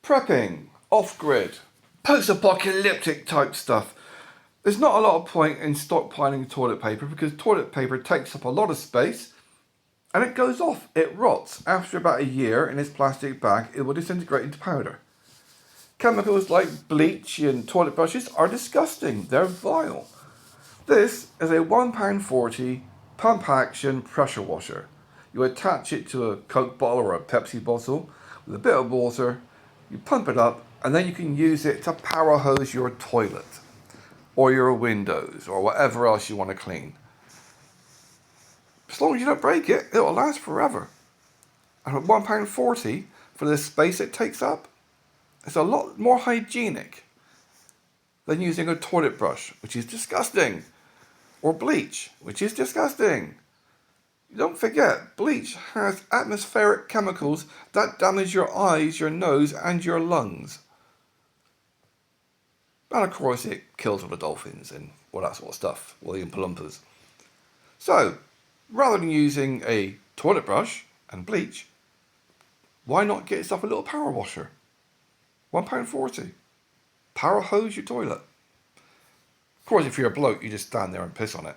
Prepping, off-grid, post-apocalyptic type stuff. There's not a lot of point in stockpiling toilet paper because toilet paper takes up a lot of space and it goes off, it rots. After about a year in its plastic bag, it will disintegrate into powder. Chemicals like bleach and toilet brushes are disgusting, they're vile. This is a £1.40 pump action pressure washer. You attach it to a Coke bottle or a Pepsi bottle with a bit of water, you pump it up, and then you can use it to power hose your toilet or your windows or whatever else you want to clean. As long as you don't break it, it'll last forever. And at £1.40 for the space it takes up, it's a lot more hygienic than using a toilet brush, which is disgusting, or bleach, which is disgusting. Don't forget, bleach has atmospheric chemicals that damage your eyes, your nose, and your lungs. And of course, it kills all the dolphins and all that sort of stuff, all the Oompa Loompas. So, rather than using a toilet brush and bleach, why not get yourself a little power washer? £1.40. Power hose your toilet. Of course, if you're a bloke, you just stand there and piss on it.